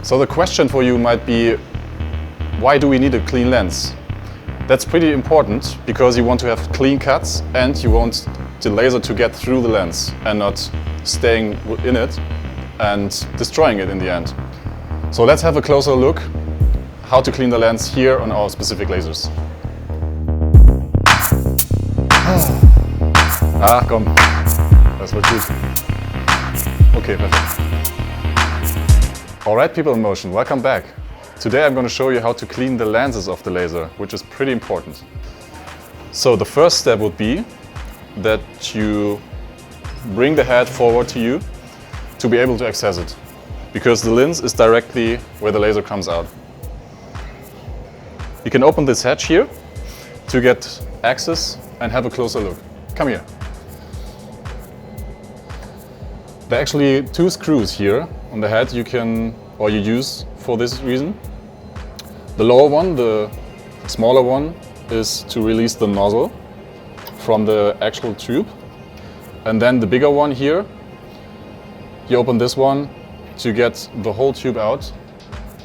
So the question for you might be, why do we need a clean lens? That's pretty important because you want to have clean cuts and you want the laser to get through the lens and not staying in it and destroying it in the end. So let's have a closer look how to clean the lens here on our specific lasers. Komm, das wird gut. Okay, perfect. Alright people in motion, welcome back. Today I'm going to show you how to clean the lenses of the laser, which is pretty important. So the first step would be that you bring the head forward to you to be able to access it, because the lens is directly where the laser comes out. You can open this hatch here to get access and have a closer look. Come here. There are actually two screws here on the head you use for this reason. The lower one, the smaller one, is to release the nozzle from the actual tube. And then the bigger one here, you open this one to get the whole tube out,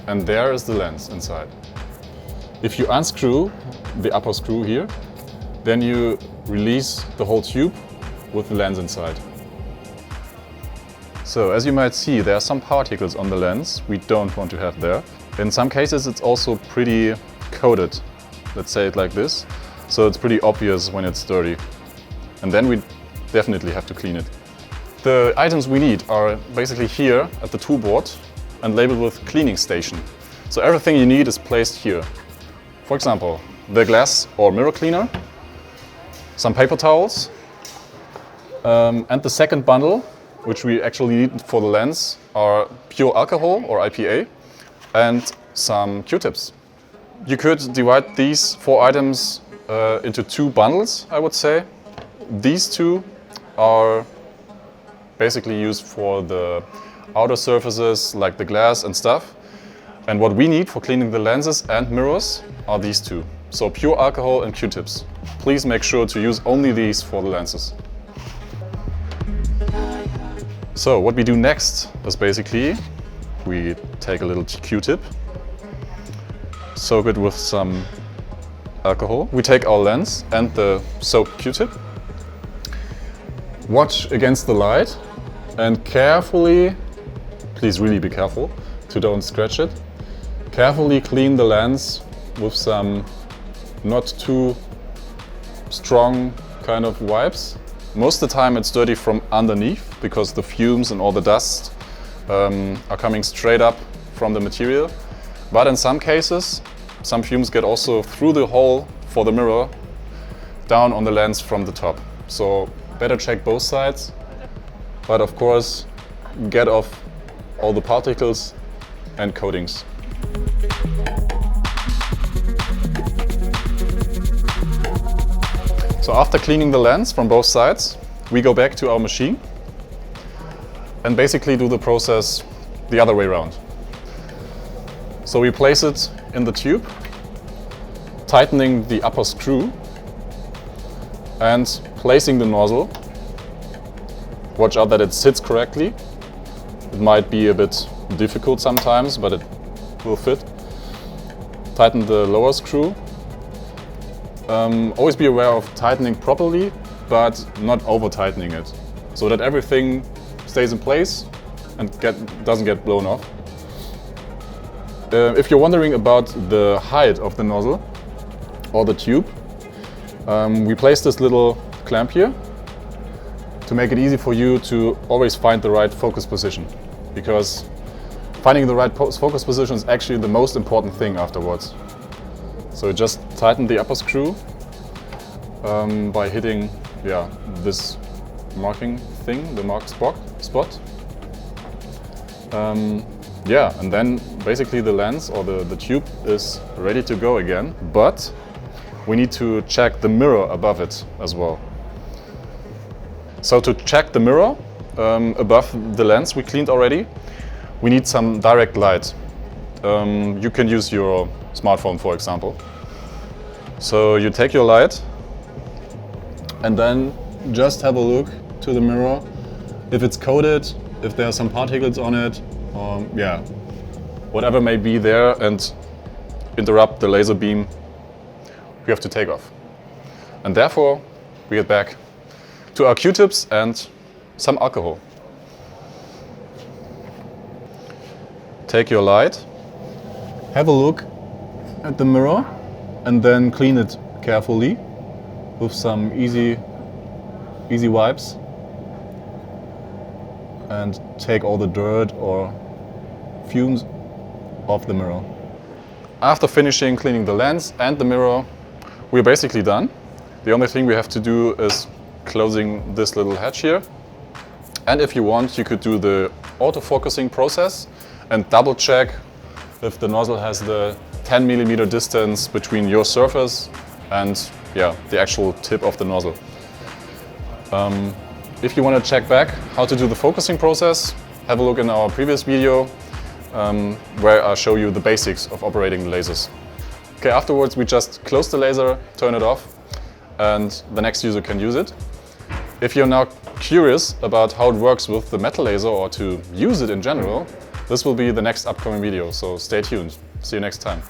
and there is the lens inside. If you unscrew the upper screw here, then you release the whole tube with the lens inside. So as you might see, there are some particles on the lens we don't want to have there. In some cases it's also pretty coated, let's say it like this, so it's pretty obvious when it's dirty. And then we definitely have to clean it. The items we need are basically here at the toolboard and labeled with cleaning station. So everything you need is placed here. For example, the glass or mirror cleaner, some paper towels, and the second bundle, which we actually need for the lens, are pure alcohol or IPA and some Q-tips. You could divide these 4 items into 2 bundles, I would say. These 2 are basically used for the outer surfaces like the glass and stuff. And what we need for cleaning the lenses and mirrors are these 2. So pure alcohol and Q-tips. Please make sure to use only these for the lenses. So what we do next is basically we take a little Q-tip, soak it with some alcohol. We take our lens and the soaked Q-tip, watch against the light and carefully, please really be careful to don't scratch it, carefully clean the lens with some not too strong kind of wipes. Most of the time it's dirty from underneath because the fumes and all the dust are coming straight up from the material. But in some cases, some fumes get also through the hole for the mirror down on the lens from the top. So better check both sides, but of course get off all the particles and coatings. So after cleaning the lens from both sides, we go back to our machine and basically do the process the other way around. So we place it in the tube, tightening the upper screw and placing the nozzle. Watch out that it sits correctly. It might be a bit difficult sometimes, but it will fit. Tighten the lower screw. Always be aware of tightening properly, but not over tightening it, so that everything stays in place and doesn't get blown off. If you're wondering about the height of the nozzle or the tube, we place this little clamp here to make it easy for you to always find the right focus position, because finding the right focus position is actually the most important thing afterwards. So just tighten the upper screw by hitting this marking thing, the marked spot. And then basically the lens or the tube is ready to go again, but we need to check the mirror above it as well. So to check the mirror above the lens we cleaned already, we need some direct light. You can use your smartphone, for example. So you take your light and then just have a look to the mirror. If it's coated, if there are some particles on it, whatever may be there and interrupt the laser beam, we have to take off. And therefore, we get back to our Q-tips and some alcohol. Take your light, have a look at the mirror, and then clean it carefully with some easy wipes. And take all the dirt or fumes off the mirror. After finishing cleaning the lens and the mirror, we're basically done. The only thing we have to do is closing this little hatch here. And if you want, you could do the autofocusing process and double check if the nozzle has the 10mm distance between your surface and the actual tip of the nozzle. If you want to check back how to do the focusing process, have a look in our previous video where I show you the basics of operating the lasers. Okay, afterwards we just close the laser, turn it off, and the next user can use it. If you're now curious about how it works with the metal laser or to use it in general, this will be the next upcoming video, so stay tuned. See you next time.